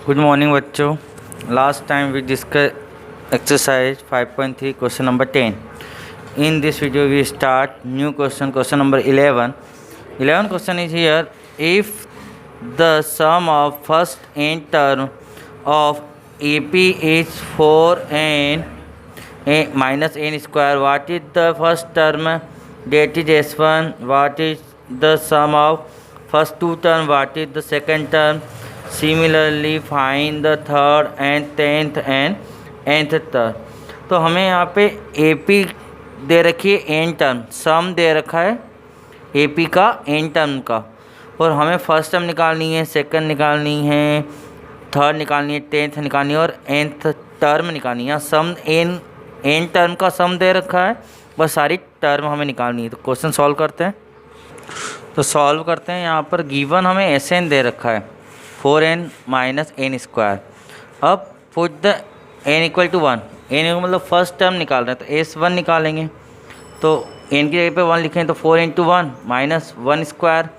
Good morning बच्चों. Last time we discussed exercise 5.3 question number 10. In this video we start new question number 11. 11 question is here. If the sum of first n term of AP is 4n minus n square, what is the first term? That is S1. What is the sum of first two term? What is the second term? Similarly find the third and tenth and nth term. तो हमें यहाँ पे AP दे रखी है N term, सम दे रखा है AP का N term का, और हमें फर्स्ट टर्म निकालनी है, सेकंड निकालनी है, थर्ड निकालनी है, टेंथ निकालनी है और nth टर्म निकालनी है. सम एन टर्म का सम दे रखा है, बस सारी टर्म हमें निकालनी है. तो क्वेश्चन सॉल्व करते हैं. तो सॉल्व करते हैं. यहाँ पर गिवन हमें एस एन दे रखा है 4n माइनस एन स्क्वायर. अब put the n equal to 1. n मतलब फर्स्ट टर्म निकाल रहे हैं तो S1 निकालेंगे. तो n की जगह पे 1 लिखें तो 4 इंटू 1 माइनस 1 स्क्वायर.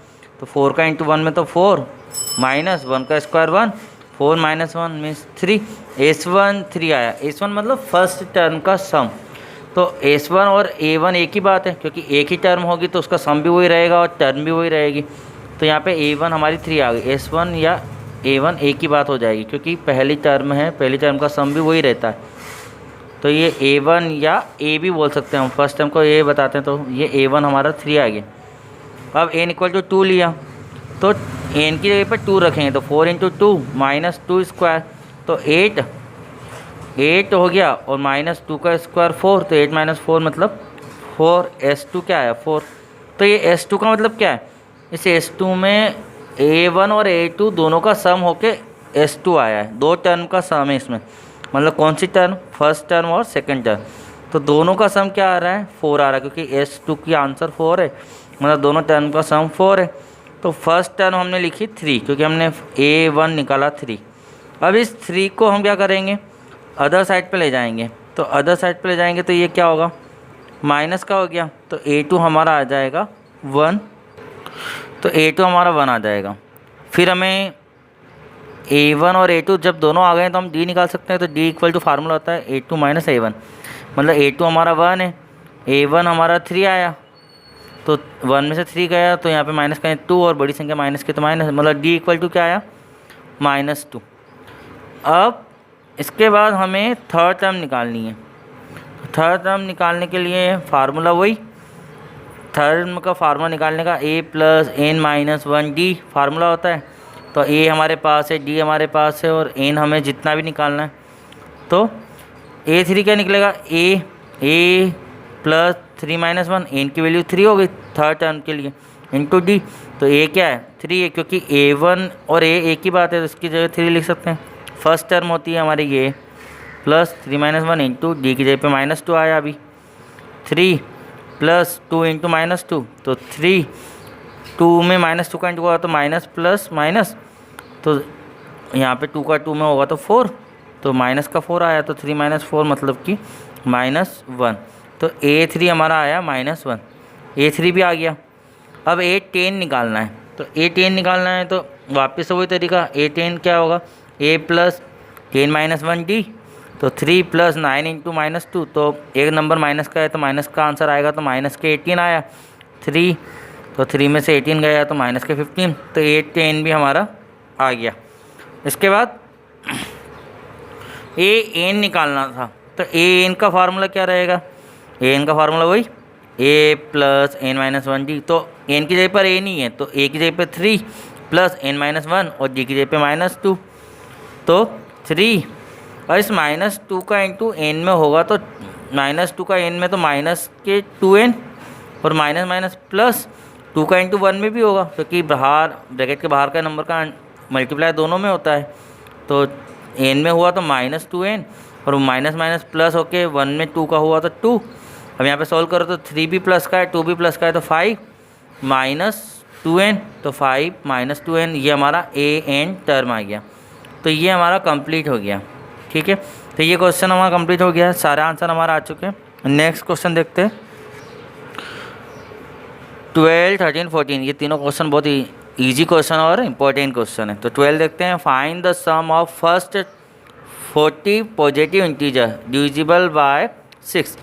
तो 4 का इंटू 1 में तो 4 माइनस 1 का स्क्वायर 1, 4 माइनस 1 मीन्स 3. S1 3 आया. S1 मतलब फर्स्ट टर्म का सम. तो S1 और A1 एक ही बात है, क्योंकि एक ही टर्म होगी तो उसका सम भी वही रहेगा और टर्म भी वही रहेगी. तो यहाँ पे A1 हमारी 3 आ गई. S1 या A1 एक ही बात हो जाएगी, क्योंकि पहली टर्म है, पहली टर्म का सम भी वही रहता है. तो ये A1 या A भी बोल सकते हैं हम, फर्स्ट टर्म को A बताते हैं. तो ये A1 हमारा 3 आ गया. अब n इक्वल टू 2 लिया तो n की जगह पर 2 रखेंगे तो 4 इंटू 2 माइनस 2 स्क्वायर. तो 8 हो गया और माइनस 2 का स्क्वायर 4. तो 8 माइनस 4 मतलब 4. S2 क्या आया 4. तो ये S2 का मतलब क्या है, इस S2 में A1 और A2 दोनों का सम होके S2 आया है. दो टर्म का सम है इसमें. मतलब कौन सी टर्म, फर्स्ट टर्म और सेकंड टर्म. तो दोनों का सम क्या आ रहा है, 4 आ रहा है, क्योंकि S2 की आंसर 4 है. मतलब दोनों टर्म का सम 4 है. तो फर्स्ट टर्म हमने लिखी 3, क्योंकि हमने A1 निकाला 3. अब इस 3 को हम क्या करेंगे, अदर साइड पे ले जाएंगे. तो अदर साइड पे ले जाएंगे तो ये क्या होगा, माइनस का हो गया. तो A2 हमारा आ जाएगा 1. तो A2 हमारा 1 आ जाएगा. फिर हमें A1 और A2 जब दोनों आ गए तो हम D निकाल सकते हैं. तो D इक्वल टू फार्मूला होता है A2 माइनस A1. मतलब A2 हमारा 1 है, A1 हमारा 3 आया. तो 1 में से 3 गया तो यहाँ पे माइनस करें 2, और बड़ी संख्या माइनस की तो माइनस. मतलब D इक्वल टू क्या आया, -2. अब इसके बाद हमें थर्ड टर्म निकालनी है. थर्ड टर्म निकालने के लिए फार्मूला वही, थर्ड का फार्मूला निकालने का A plus n minus 1D formula होता है. तो A हमारे पास है, D हमारे पास है और n हमें जितना भी निकालना है. तो A3 क्या निकलेगा, A प्लस 3 माइनस 1, n की वैल्यू 3 हो गई थर्ड टर्म के लिए, इंटू D. तो A क्या है 3 है, क्योंकि A1 और A एक ही बात है तो इसकी जगह 3 लिख सकते हैं. फर्स्ट टर्म होती है हमारी ये प्लस 3 माइनस 1 इंटू D की जगह पे -2 आया. अभी 3 प्लस 2 इंटू -2, तो 3, 2 में -2 का इंटू हुआ तो माइनस प्लस माइनस. तो यहाँ पे 2 का 2 में होगा तो 4, तो माइनस का 4 आया. तो 3 माइनस 4 मतलब कि -1. तो A3 हमारा आया -1. A3 भी आ गया. अब A10 निकालना है. तो A10 निकालना है तो वापस से वही तरीका. A10 क्या होगा, A प्लस 10 माइनस 1D. तो 3 प्लस 9 इंटू -2. तो एक नंबर माइनस का है तो माइनस का आंसर आएगा. तो माइनस के 18 आया 3. तो 3 में से 18 गया तो माइनस के 15. तो A10 भी हमारा आ गया. इसके बाद AN निकालना था. तो AN का फार्मूला क्या रहेगा, AN का फार्मूला वही A plus n minus 1D. तो n की जगह पर A नहीं है तो A की जगह पर 3 प्लस n माइनस 1 और D की जगह पे -2. तो 3 और इस -2 का इंटू n में होगा तो -2 का n में तो माइनस के 2n और माइनस माइनस प्लस 2 का इंटू 1 में भी होगा, क्योंकि बाहर ब्रैकेट के बाहर का नंबर का मल्टीप्लाई दोनों में होता है. तो n में हुआ तो -2n और माइनस माइनस प्लस होके 1 में 2 का हुआ तो 2. अब यहाँ पे सॉल्व करो तो 3 भी प्लस का है, 2 भी प्लस का है, तो 5 माइनस 2n. तो 5 माइनस 2n ये हमारा AN टर्म आ गया. तो ये हमारा कंप्लीट हो गया. ठीक है, तो ये क्वेश्चन हमारा कंप्लीट हो गया है. सारे आंसर हमारा आ चुके हैं. नेक्स्ट क्वेश्चन देखते हैं. 12, 13, 14 ये तीनों क्वेश्चन बहुत ही इजी क्वेश्चन और इम्पोर्टेंट क्वेश्चन है। तो 12 देखते हैं। Find the sum of first 40 positive integer divisible by 6।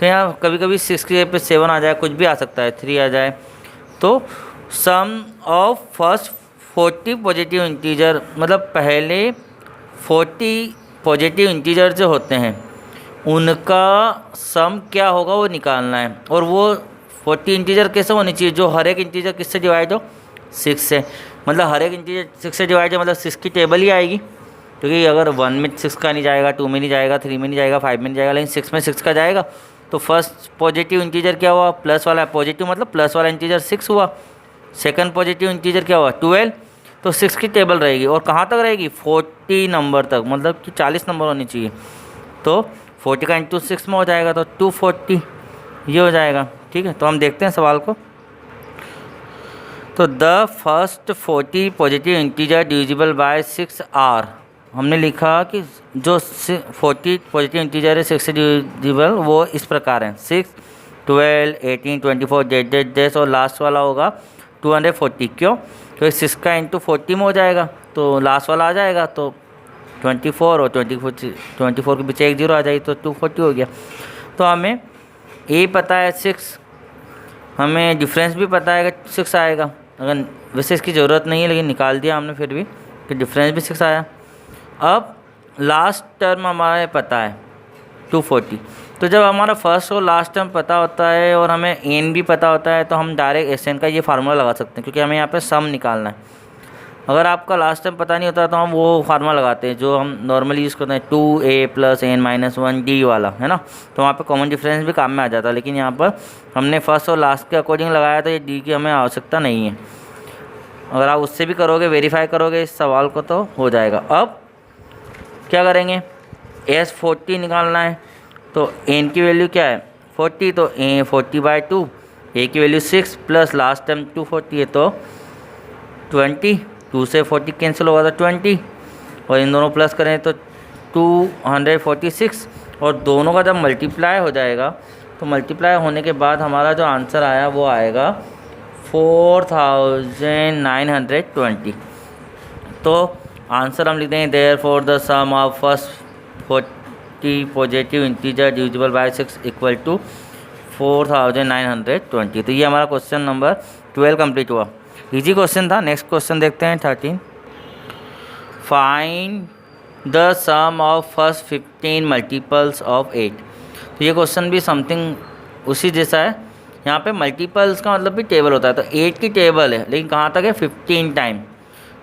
तो यहाँ कभी कभी 6 की जगह पे 7 आ जाए, कुछ भी आ सकता है, 3 आ जाए। तो सम ऑफ फर्स्ट 40 पॉजिटिव इंटीजर मतलब पहले 40 पॉजिटिव इंटीजर जो होते हैं उनका सम क्या होगा वो निकालना है। और वो 40 इंटीजर कैसे होनी चाहिए, जो हर एक इंटीजर किससे डिवाइड हो, 6 से। मतलब हर एक इंटीजर 6 से डिवाइड है, मतलब 6 की टेबल ही आएगी, क्योंकि अगर 1 में 6 का नहीं जाएगा, 2 में नहीं जाएगा, 3 में नहीं जाएगा, 5 में नहीं जाएगा, लेकिन 6 में 6 का जाएगा। तो फर्स्ट पॉजिटिव इंटीजर क्या हुआ, प्लस वाला, पॉजिटिव मतलब प्लस वाला इंटीजर 6 हुआ। सेकंड पॉजिटिव इंटीजर क्या हुआ, 12। तो 6 की टेबल रहेगी और कहाँ तक रहेगी, 40 नंबर तक, मतलब कि 40 नंबर होनी चाहिए। तो 40 का इंटू 6 में हो जाएगा तो 240 ये हो जाएगा। ठीक है, तो हम देखते हैं सवाल को। तो the first 40 positive integer divisible by 6 are. हमने लिखा कि जो 40 पॉजिटिव इंटीजर है 6 से डिविजिबल वो इस प्रकार हैं, 6, 12, 18, 24 डेट और लास्ट वाला होगा 240। क्यों, क्योंकि 6 का इंटू 40 में हो जाएगा तो लास्ट वाला आ जाएगा, तो 24 और 24 के पीछे 1 0 आ जाएगी तो 240 हो गया। तो हमें ए पता है 6, हमें डिफरेंस भी पता है कि 6 आएगा। अगर वैसे इसकी ज़रूरत नहीं है लेकिन निकाल दिया हमने फिर भी कि डिफरेंस भी 6 आया। अब लास्ट टर्म हमारे पता है 240। तो जब हमारा फर्स्ट और लास्ट टर्म पता होता है और हमें एन भी पता होता है तो हम डायरेक्ट एस एन का ये फार्मूला लगा सकते हैं, क्योंकि हमें यहाँ पे सम निकालना है। अगर आपका लास्ट टर्म पता नहीं होता तो हम वो फार्मूला लगाते हैं जो हम नॉर्मली यूज़ करते हैं, 2a + n - 1 d वाला, है ना। तो वहाँ पे कॉमन डिफरेंस भी काम में आ जाता है, लेकिन यहाँ पर हमने फर्स्ट और लास्ट के अकॉर्डिंग लगाया तो ये d की हमें आवश्यकता नहीं है। अगर आप उससे भी करोगे, वेरीफाई करोगे इस सवाल को तो हो जाएगा। अब क्या करेंगे, S40 निकालना है। तो n की वैल्यू क्या है 40, तो 40/2, a की वैल्यू 6 प्लस लास्ट टाइम 240 है तो 20, 2 से 40 कैंसिल होगा तो 20, और इन दोनों प्लस करें तो 246, और दोनों का जब मल्टीप्लाई हो जाएगा तो मल्टीप्लाई होने के बाद हमारा जो आंसर आया वो आएगा 4920। तो आंसर हम लिख देंगे therefore the sum of first 40 positive integer divisible by 6 equal to 4920। तो ये हमारा क्वेश्चन नंबर 12 कंप्लीट हुआ। इजी क्वेश्चन था। नेक्स्ट क्वेश्चन देखते हैं 13। Find the sum of first 15 multiples of 8। तो ये क्वेश्चन भी समथिंग उसी जैसा है। यहाँ पे मल्टीपल्स का मतलब भी टेबल होता है, तो 8 की टेबल है लेकिन कहाँ तक है 15 टाइम।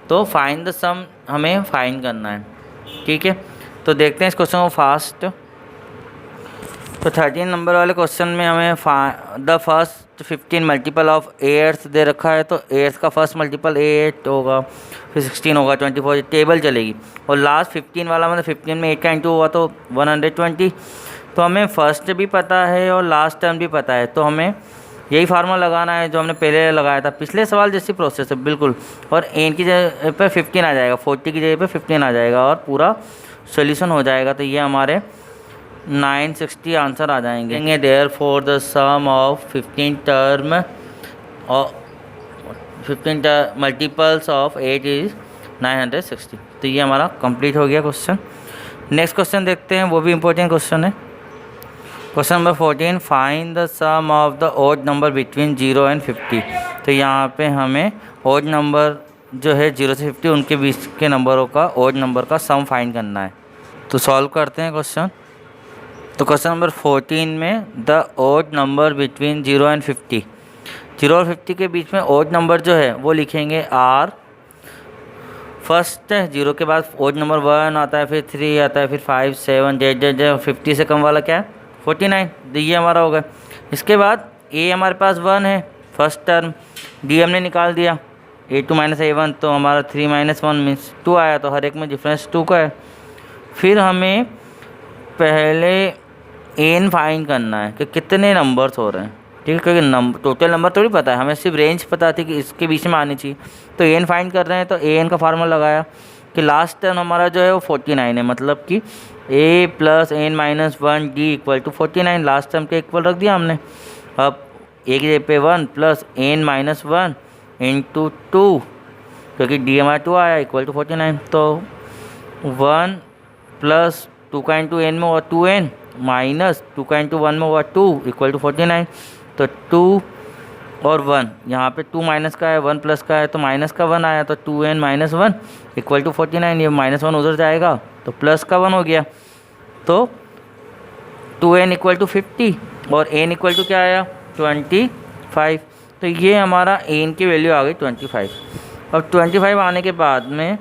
तो फाइंड द सम हमें फाइंड करना है। ठीक है, तो देखते हैं इस क्वेश्चन को फास्ट। तो 13 नंबर वाले क्वेश्चन में हमें द फर्स्ट 15 मल्टीपल ऑफ 8 दे रखा है। तो 8 का फर्स्ट मल्टीपल 8 होगा, फिर 16 होगा, 24 टेबल चलेगी। और लास्ट 15 वाला मतलब 15 में 8 का इंटू हुआ तो 120। तो हमें फर्स्ट भी पता है और लास्ट टर्म भी पता है, तो हमें यही फार्मूला लगाना है जो हमने पहले लगाया था, पिछले सवाल जैसी प्रोसेस है बिल्कुल। और एन की जगह पे 15 आ जाएगा, 40 की जगह पे 15 आ जाएगा और पूरा सोल्यूशन हो जाएगा। तो ये हमारे 960 आंसर आ जाएंगे। Therefore the sum of 15 term और 15 मल्टीपल्स ऑफ 8 इज़ 960। तो ये हमारा कंप्लीट हो गया क्वेश्चन। नेक्स्ट क्वेश्चन देखते हैं, वो भी इम्पोर्टेंट क्वेश्चन है। Question number 14, find the sum of the odd number between 0 and 50। तो यहाँ पे हमें ऑड नंबर जो है 0 से 50 उनके बीच के नंबरों का ऑड नंबर का सम फाइंड करना है। तो सॉल्व करते हैं क्वेश्चन। तो क्वेश्चन नंबर 14 में the odd number between 0 and 50, 0 और 50 के बीच में ऑड नंबर जो है वो लिखेंगे R। फर्स्ट 0 के बाद ऑड नंबर 1 आता है, फिर 3 आता है, फिर 5, 7, 8, 50 से कम वाला क्या है 49। तो ये हमारा हो गया। इसके बाद A हमारे पास 1 है फर्स्ट टर्म, D हमने निकाल दिया A2 - A1, तो हमारा 3 - 1 मीन्स 2 आया, तो हर एक में डिफरेंस 2 का है। फिर हमें पहले एन फाइंड करना है कि कितने नंबर्स हो रहे हैं। ठीक है, क्योंकि टोटल नंबर थोड़ी पता है, हमें सिर्फ रेंज पता थी कि इसके बीच में आनी चाहिए। तो एन फाइंड कर रहे हैं, तो एन का फार्मूला लगाया कि लास्ट टर्म हमारा जो है वो 49 है, मतलब कि A + n - 1 D = 49। Last term के इक्वल रख दिया हमने। अब A की जगह पे 1 + n - 1 इंटू 2, क्योंकि डी हमारा 2 आया इक्वल टू 49। तो 1 प्लस 2 का इंटू एन में हुआ 2n माइनस 2 का इंटू 1 में हुआ 2 इक्वल टू 49। तो 2 और 1, यहाँ पे 2 माइनस का है 1 प्लस का है तो माइनस का 1 आया, तो 2n माइनस 1 इक्वल टू 49। ये -1 उधर जाएगा तो प्लस का 1 हो गया, तो 2n इक्वल टू 50 और n इक्वल टू क्या आया 25। तो ये हमारा n की वैल्यू आ गई 25। अब 25 आने के बाद में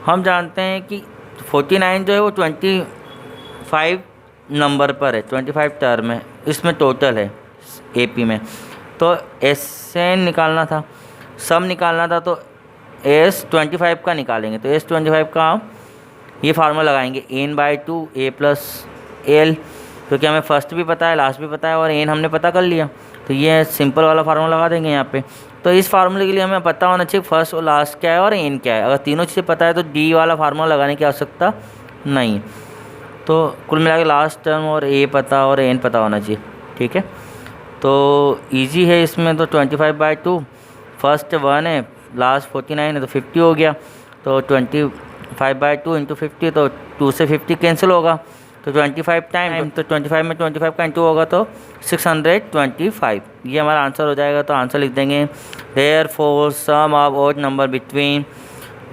हम जानते हैं कि 49 जो है वो 25 नंबर पर है, 25 टर्म है, इसमें टोटल है AP में। तो SN निकालना था, सम निकालना था, तो S25 का निकालेंगे। तो S25 का ये फार्मूला लगाएंगे n/2 A प्लस L, क्योंकि हमें फर्स्ट भी पता है लास्ट भी पता है और n हमने पता कर लिया, तो ये सिंपल वाला फार्मूला लगा देंगे यहाँ पे। तो इस फार्मूले के लिए हमें पता होना चाहिए फर्स्ट और लास्ट क्या है और n क्या है। अगर तीनों चीज़ें पता है तो D वाला फार्मूला लगाने की आवश्यकता नहीं। तो कुल मिला के लास्ट टर्म और A पता और n पता होना चाहिए, ठीक है। तो इजी है इसमें, तो 25/2 फर्स्ट 1 है, लास्ट 49 है, तो 50 हो गया। तो 25/2 इंटू 50, तो 2 से 50 कैंसिल होगा, तो 25 टाइम, तो 25 में 25 का इंटू होगा तो 625, ये हमारा आंसर हो जाएगा। तो आंसर लिख देंगे therefore sum of odd number between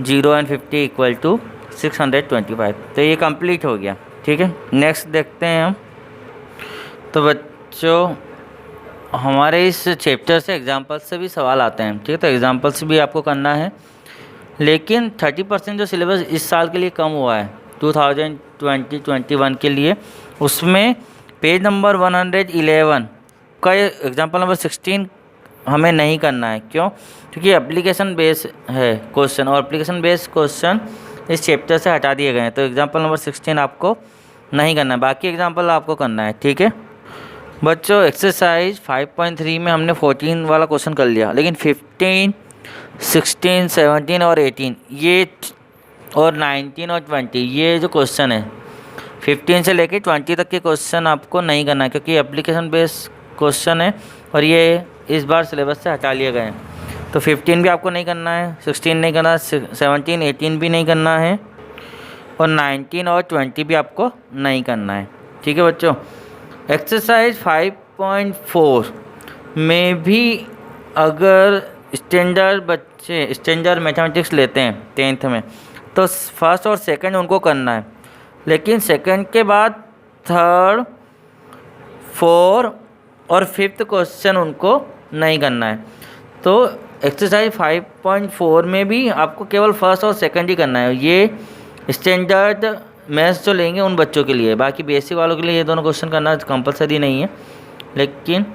0 and 50 equal to 625। तो ये कंप्लीट हो गया, ठीक है। नेक्स्ट देखते हैं हम। तो बच्चों हमारे इस चैप्टर से एग्जाम्पल से भी सवाल आते हैं, ठीक है। तो एग्जाम्पल से भी आपको करना है, लेकिन 30% जो सिलेबस इस साल के लिए कम हुआ है 2020-21 के लिए, उसमें पेज नंबर 111 का एग्जाम्पल नंबर 16 हमें नहीं करना है। क्यों? क्योंकि एप्लीकेशन बेस है क्वेश्चन, और एप्लीकेशन बेस क्वेश्चन इस चैप्टर से हटा दिए गए हैं। तो एग्जाम्पल नंबर 16 आपको नहीं करना है, बाकी एग्जाम्पल आपको करना है, ठीक है। बच्चों एक्सरसाइज 5.3 में हमने 14 वाला क्वेश्चन कर लिया, लेकिन 15, 16, 17 और 18 ये और 19 और 20 ये जो क्वेश्चन है 15 से लेके 20 तक के क्वेश्चन आपको नहीं करना है, क्योंकि एप्लीकेशन बेस्ड क्वेश्चन है और ये इस बार सिलेबस से हटा लिए गए हैं। तो 15 भी आपको नहीं करना है, 16 नहीं करना है, 17, 18 भी नहीं करना है, और 19 और 20 भी आपको नहीं करना है, ठीक है बच्चों। एक्सरसाइज 5.4 में भी अगर स्टैंडर्ड मैथमेटिक्स लेते हैं 10th में, तो फर्स्ट और सेकंड उनको करना है, लेकिन सेकंड के बाद थर्ड, फोर्थ और फिफ्थ क्वेश्चन उनको नहीं करना है। तो एक्सरसाइज 5.4 में भी आपको केवल फर्स्ट और सेकंड ही करना है। ये स्टैंडर्ड मैथ्स जो लेंगे उन बच्चों के लिए, बाकी बेसिक वालों के लिए ये दोनों क्वेश्चन करना कंपलसरी नहीं है, लेकिन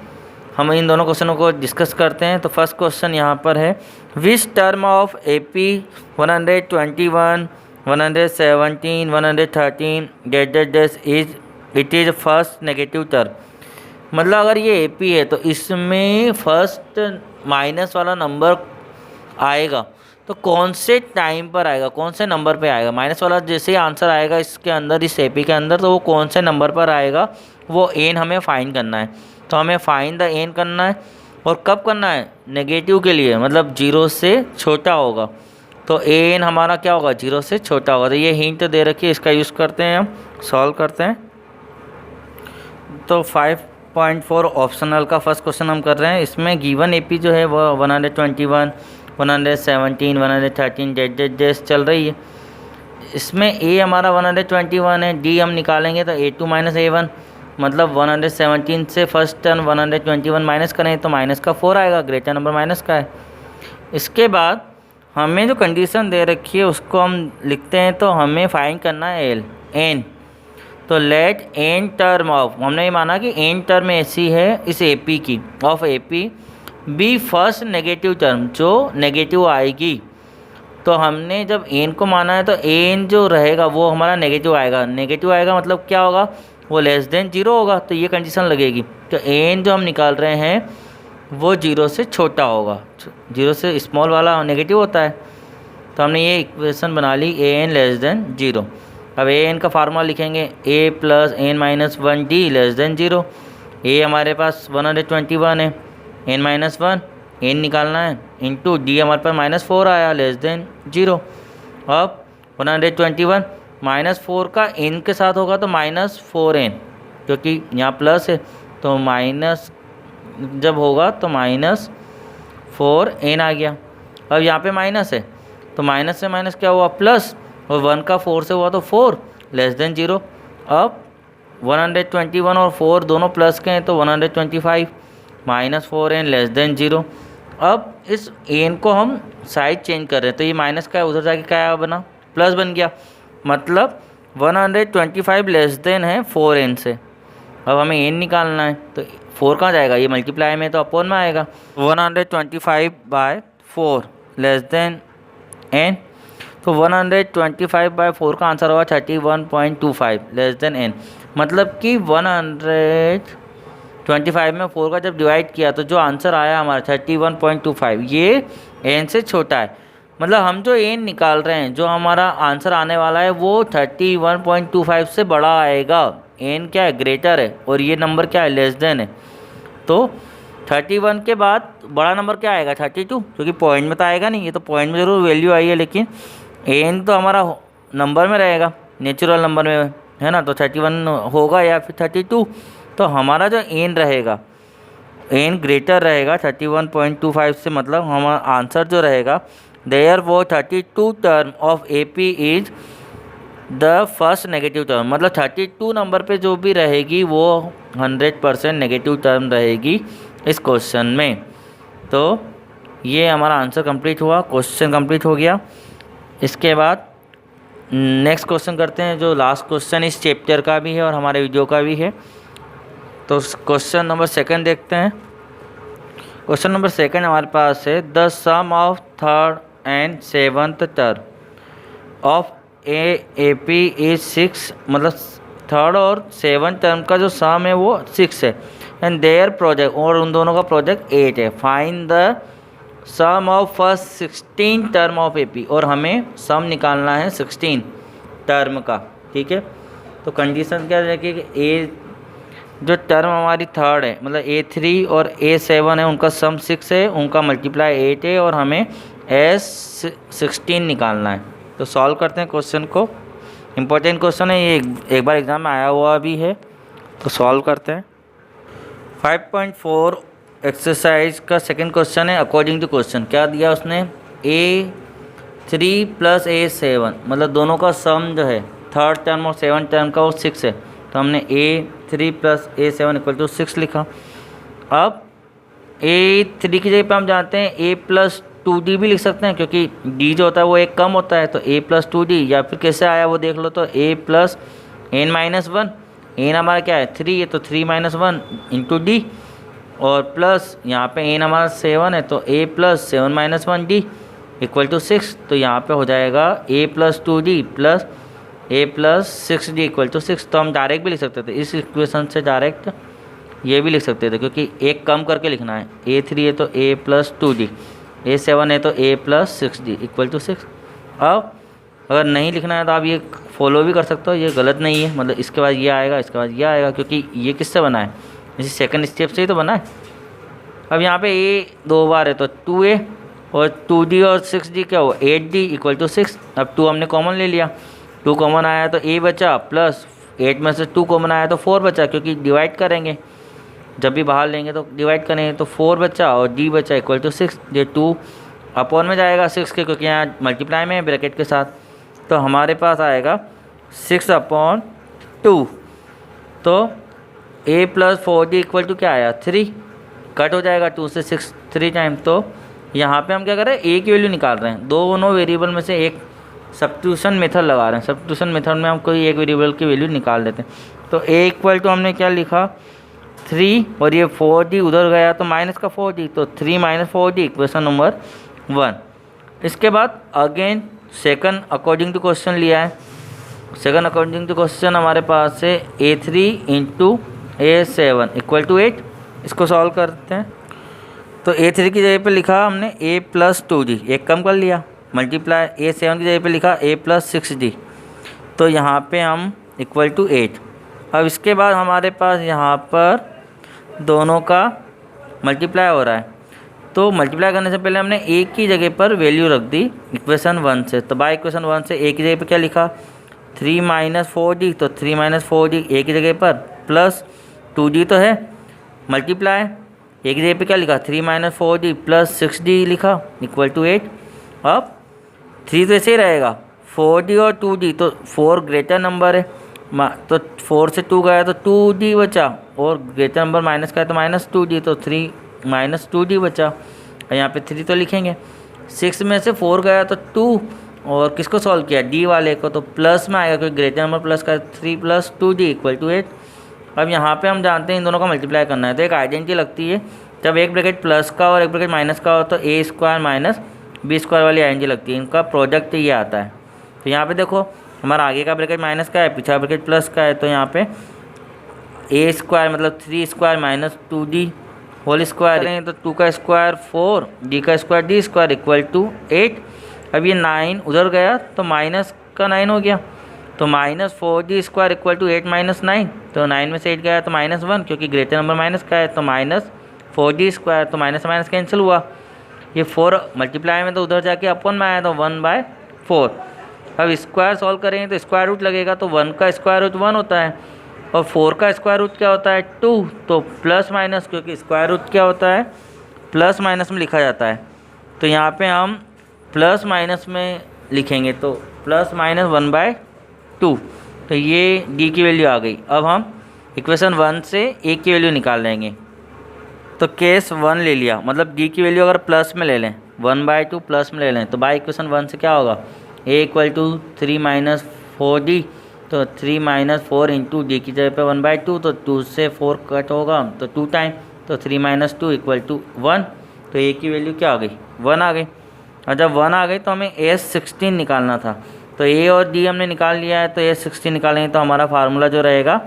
हम इन दोनों क्वेश्चनों को डिस्कस करते हैं। तो फर्स्ट क्वेश्चन यहाँ पर है, which term of AP 121, 117, 113 that is first negative term. मतलब अगर ये AP है तो इसमें फर्स्ट माइनस वाला नंबर आएगा, तो कौन से टाइम पर आएगा, कौन से नंबर पे आएगा। माइनस वाला जैसे ही आंसर आएगा इसके अंदर, इस AP के अंदर, तो वो कौन से नंबर पर आएगा वो n हमें फाइंड करना है। तो हमें फाइंड द n करना है, और कब करना है, नेगेटिव के लिए, मतलब 0 से छोटा होगा। तो n हमारा क्या होगा, 0 से छोटा होगा। तो ये हिंट दे रखी है, इसका यूज़ करते हैं, हम सॉल्व करते हैं। तो 5.4 ऑप्शनल का फर्स्ट क्वेश्चन हम कर रहे हैं। इसमें गिवन AP जो है वो 121, 117, 113 डेट चल रही है। इसमें A हमारा 121 है, D हम निकालेंगे तो A2 माइनस A1, मतलब 117 से फर्स्ट टर्म 121 माइनस करें तो माइनस का 4 आएगा, ग्रेटर नंबर माइनस का है। इसके बाद हमें जो कंडीशन दे रखी है उसको हम लिखते हैं, तो हमें फाइंड करना है n। तो लेट n टर्म ऑफ, हमने ये माना कि n टर्म ऐसी है इस AP की, of AP be first negative term, जो नेगेटिव आएगी। तो हमने जब n को माना है तो n जो रहेगा वो हमारा नेगेटिव आएगा। नेगेटिव आएगा मतलब क्या होगा, वो लेस देन 0 होगा, तो ये कंडीशन लगेगी। तो n जो हम निकाल रहे हैं वो 0 से छोटा होगा, 0 से स्मॉल वाला नेगेटिव होता है। तो हमने ये इक्वेशन बना ली an लेस देन 0। अब an का फार्मूला लिखेंगे a plus n minus 1d less than 0। a हमारे पास 121 है, n माइनस 1 एन निकालना है, इंटू डी हमारे पास -4 आया लेस देन 0। अब 121 -4 का एन के साथ होगा तो -4n, क्योंकि यहाँ प्लस है तो माइनस जब होगा तो -4n आ गया। अब यहाँ पे माइनस है तो माइनस से माइनस क्या हुआ प्लस, और 1 का 4 से हुआ तो 4 लेस देन 0। अब 121 और 4 दोनों प्लस के हैं तो 125 -4n लेस देन 0। अब इस n को हम साइड चेंज कर रहे हैं तो ये माइनस का है, उधर जाके क्या बना प्लस बन गया, मतलब 125 लेस देन है 4n से। अब हमें n निकालना है तो 4 कहाँ जाएगा, ये मल्टीप्लाई में तो अपोन में आएगा। 125/4 लेस देन n, तो 125/4 का आंसर होगा 31.25 लेस देन n। मतलब कि 125 में 4 का जब डिवाइड किया तो जो आंसर आया हमारा 31.25, ये n से छोटा है। मतलब हम जो n निकाल रहे हैं, जो हमारा आंसर आने वाला है वो 31.25 से बड़ा आएगा। n क्या है, ग्रेटर है, और ये नंबर क्या है, लेस देन है। तो 31 के बाद बड़ा नंबर क्या आएगा 32, क्योंकि पॉइंट में तो आएगा नहीं, ये तो पॉइंट में ज़रूर वैल्यू आई है, लेकिन n तो हमारा नंबर में रहेगा, नेचुरल नंबर में है ना, तो 31 होगा या फिर 32। तो हमारा जो n रहेगा, n ग्रेटर रहेगा 31.25 से, मतलब हमारा आंसर जो रहेगा देयर वो 32 term of AP is the first negative term, मतलब 32 नंबर पे जो भी रहेगी वो 100% नेगेटिव टर्म रहेगी इस क्वेश्चन में। तो ये हमारा आंसर कंप्लीट हुआ, क्वेश्चन कंप्लीट हो गया। इसके बाद नेक्स्ट क्वेश्चन करते हैं, जो लास्ट क्वेश्चन इस चैप्टर का भी है और हमारे वीडियो का भी है। तो क्वेश्चन नंबर 2 देखते हैं। क्वेश्चन नंबर 2 हमारे पास है, the sum of third and seventh term of AP is 6, मतलब थर्ड और सेवन्थ टर्म का जो सम है वो 6 है, एंड देयर प्रोजेक्ट, और उन दोनों का प्रोजेक्ट 8 है। Find the sum of first 16 term of AP, और हमें सम निकालना है 16 टर्म का, ठीक है। तो कंडीशन क्या है कि ए जो टर्म हमारी थर्ड है, मतलब A3 और A7 है, उनका सम 6 है, उनका मल्टीप्लाई 8 है, और हमें S16 निकालना है। तो सॉल्व करते हैं क्वेश्चन को, इम्पोर्टेंट क्वेश्चन है ये, एक बार एग्ज़ाम में आया हुआ भी है। तो सॉल्व करते हैं। 5.4 एक्सरसाइज का सेकंड क्वेश्चन है, अकॉर्डिंग टू क्वेश्चन क्या दिया उसने, A3 + A7, मतलब दोनों का सम जो है थर्ड टर्म और सेवन टर्म का वो 6 है, तो हमने A3 + A7 = 6 लिखा। अब A3 की जगह पे हम जानते हैं A + 2D भी लिख सकते हैं, क्योंकि D जो होता है वो एक कम होता है, तो A + 2D, या फिर कैसे आया वो देख लो, तो A + n-1, n हमारा क्या है 3 है, तो 3 - 1 × D, और प्लस यहाँ पे n हमारा 7 है, तो A + 7 - 1D = 6। तो यहाँ पे हो जाएगा A + 2D + A + 6D = 6। तो हम डायरेक्ट भी लिख सकते थे, इस इक्वेशन से डायरेक्ट ये भी लिख सकते थे, क्योंकि एक कम करके लिखना है। A3 है तो A + 2D, A7 है तो A + 6D = 6। अब अगर नहीं लिखना है तो आप ये फॉलो भी कर सकते हो, ये गलत नहीं है, मतलब इसके बाद ये आएगा, इसके बाद ये आएगा, क्योंकि ये किससे बना है, इसी सेकंड स्टेप से ही तो बना है। अब यहाँ पे A 2 बार है तो 2A, और 2D और 6D क्या हुआ 8D = 6। अब 2 हमने कॉमन ले लिया, 2 कॉमन आया तो A बचा, प्लस 8 में से 2 कॉमन आया तो 4 बचा, क्योंकि डिवाइड करेंगे, जब भी बाहर लेंगे तो डिवाइड करेंगे, तो 4 बचा और D बचा = 6। ये 2 अपॉन में जाएगा 6 के, क्योंकि यहाँ मल्टीप्लाई में है ब्रैकेट के साथ, तो हमारे पास आएगा 6/2। तो A + 4D = क्या आया 3, कट हो जाएगा 2 से 6 3 टाइम। तो यहाँ पे हम क्या कर रहे हैं, A की वैल्यू निकाल रहे हैं, दोनों वेरिएबल में से एक सब्स्टिट्यूशन मेथड लगा रहे हैं। सब्स्टिट्यूशन मेथड में हम कोई एक वेरिएबल की वैल्यू निकाल देते हैं। तो A = हमने क्या लिखा 3, और ये 4D उधर गया तो माइनस का 4D, तो 3 - 4D इक्वेशन नंबर 1। इसके बाद again second according to question लिया है। सेकंड अकॉर्डिंग टू क्वेश्चन हमारे पास है A3 × A7 = 8। इसको सॉल्व करते हैं। तो A3 की जगह पे लिखा हमने A + 2D, एक कम कर लिया, मल्टीप्लाई A7 की जगह पे लिखा A + 6D, तो यहाँ पे हम = 8। अब इसके बाद हमारे पास यहाँ पर दोनों का मल्टीप्लाई हो रहा है, तो मल्टीप्लाई करने से पहले हमने ए की जगह पर वैल्यू रख दी इक्वेशन 1 से। तो बाय इक्वेशन 1 से ए की जगह पर क्या लिखा 3 - 4d, तो 3 - 4d ए की जगह पर प्लस 2d तो है मल्टीप्लाई ए की जगह पे क्या लिखा 3 - 4d प्लस 6d लिखा इक्वल टू 8। अब 3 तो ऐसे ही रहेगा 4d और 2d, तो 4 ग्रेटर नंबर है तो 4 से 2 गया तो 2d बचा, और ग्रेटर नंबर माइनस का है तो -2d, तो 3 - 2d बचा। और यहाँ पे 3 तो लिखेंगे। 6 में से 4 गया तो 2, और किसको सॉल्व किया d वाले को, तो प्लस में आएगा क्योंकि ग्रेटर नंबर प्लस का 3 + 2d इक्वल टू 8। अब यहाँ पे हम जानते हैं इन दोनों का मल्टीप्लाई करना है, तो एक आइडेंटिटी लगती है जब एक ब्रैकेट प्लस का और एक ब्रैकेट माइनस का हो तो a² - b² वाली आइडेंटिटी लगती है, इनका प्रोडक्ट ये आता है। तो यहाँ पे देखो हमारा आगे का ब्रैकेट माइनस का है, पीछा ब्रैकेट प्लस का है, तो यहाँ पे a² मतलब 3² - 2d होल स्क्वायर करेंगे तो 2 का स्क्वायर 4, d का स्क्वायर d² इक्वल टू 8। अब ये 9 उधर गया तो माइनस का 9 हो गया, तो -4d² इक्वल टू 8 - 9, तो 9 में से 8 गया तो -1 क्योंकि ग्रेटर नंबर माइनस का है, तो -4d², तो माइनस माइनस कैंसिल हुआ। ये 4 मल्टीप्लाई में तो उधर जाके अपन में आया तो 1/4। अब स्क्वायर सॉल्व करेंगे तो स्क्वायर रूट लगेगा, तो 1 का स्क्वायर रूट 1 होता है और 4 का स्क्वायर रूट क्या होता है 2, तो प्लस माइनस क्योंकि स्क्वायर रूट क्या होता है प्लस माइनस में लिखा जाता है, तो यहाँ पे हम प्लस माइनस में लिखेंगे, तो प्लस माइनस 1/2। तो ये d की वैल्यू आ गई। अब हम इक्वेशन 1 से a की वैल्यू निकाल लेंगे। तो केस 1 ले लिया, मतलब d की वैल्यू अगर प्लस में ले लें 1/2 प्लस में ले लें, तो बाय इक्वेशन 1 से क्या होगा a इक्वल टू 3 - 4d, तो 3 - 4 इंटू डी की जगह पे 1/2, तो 2 से 4 कट होगा तो 2 टाइम, तो 3 - 2 इक्वल टू 1। तो a की वैल्यू क्या आ गई 1 आ गई। और जब 1 आ गई तो हमें S16 निकालना था, तो a और d हमने निकाल लिया है, तो S16 निकालेंगे तो हमारा फार्मूला जो रहेगा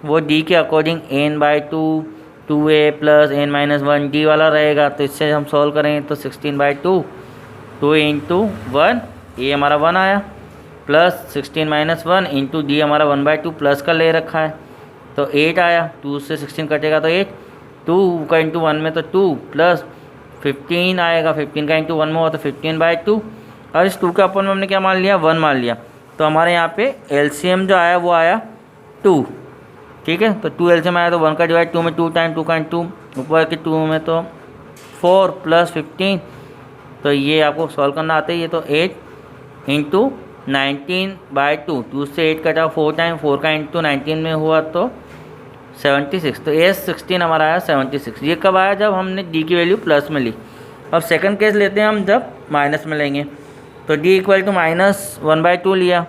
वो d के अकॉर्डिंग n/2 2a + n-1d वाला रहेगा। तो इससे हम सॉल्व करेंगे तो 16/2 2 इंटू 1 a हमारा 1 आया प्लस 16 - 1 इंटू डी हमारा 1/2 प्लस का ले रखा है तो 8 आया। 2 से 16 कटेगा तो 8, 2 का इंटू 1 में तो 2 प्लस 15 आएगा, 15 का इंटू 1 में हुआ तो 15/2। और इस 2 के अपन में हमने क्या मान लिया 1 मान लिया, तो हमारे यहाँ पे एलसीएम जो आया वो आया 2। ठीक है, तो 2 एलसीएम आया तो 1 का डिवाइड 2 में 2 टाइम 2 का इंटू ऊपर के 2 में तो 4 प्लस 15, तो ये आपको सॉल्व करना आता है। ये तो 8 इंटू 19/2, 2 से 8 कटा 4 टाइम 4 का इंटू 19 में हुआ तो 76, तो S16 हमारा आया 76। ये कब आया जब हमने d की वैल्यू प्लस में ली। अब सेकंड केस लेते हैं हम जब माइनस में लेंगे, तो d इक्वल टू -1/2 लिया,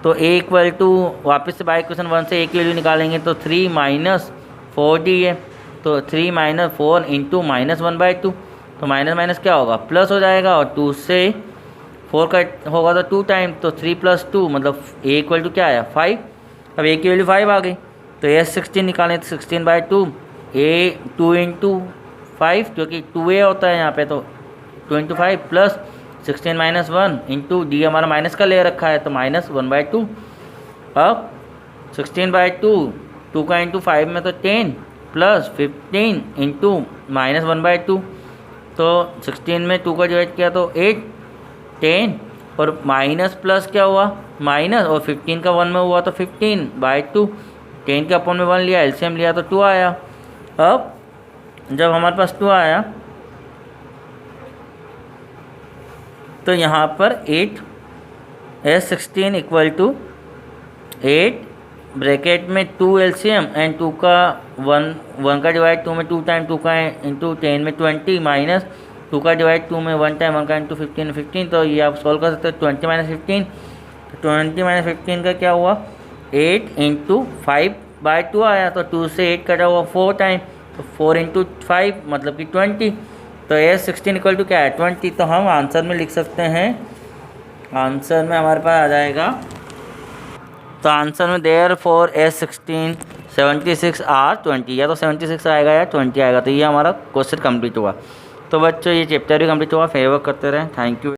तो a इक्वल टू वापस से बाय इक्वेशन 1 से a की वैल्यू निकालेंगे तो 3 - 4d है, तो 3 - 4 इंटू -1/2, तो माइनस माइनस क्या होगा प्लस हो जाएगा, और 2 से 4 का होगा तो 2 टाइम, तो 3 + 2 मतलब a इक्वल टू क्या आया 5। अब a की वैल्यू 5 आ गई, तो S16 निकालें तो 16/2 a 2 इंटू 5 क्योंकि 2a होता है यहाँ पे, तो 2 इंटू 5 प्लस 16 - 1 इंटू डी हमारा माइनस का ले रखा है तो -1/2। अब 16/2 2 का इंटू 5 में तो 10 प्लस 15 इंटू -1/2, तो 16 में 2 का डिवाइड किया तो 8 10 और माइनस प्लस क्या हुआ माइनस, और 15 का 1 में हुआ तो 15/2, 10 के अपन में 1 लिया एलसीएम लिया तो 2 आया। अब जब हमारे पास 2 आया तो यहाँ पर 8 S16 इक्वल टू 8 ब्रैकेट में 2 एलसीएम एंड 2 का 1 का डिवाइड 2 में 2 टाइम 2 का इंटू 10 में 20 माइनस 2 का डिवाइड 2 में 1 टाइम 1 का इंटू 15, तो ये आप सॉल्व कर सकते हो 20 - 15, 20 - 15 का क्या हुआ 8 इंटू 5/2 आया, तो 2 से 8 कटा हुआ 4 टाइम, तो 4 इंटू 5 मतलब कि 20, तो S16 इक्वल टू क्या है 20। तो हम आंसर में लिख सकते हैं, आंसर में हमारे पास आ जाएगा, तो आंसर में देयर फॉर S16 76 और 20, या तो 76 आएगा या 20 आएगा। तो ये हमारा क्वेश्चन कंप्लीट हुआ। तो बच्चों ये चैप्टर भी कंप्लीट हुआ, फेवर करते रहें। Thank you.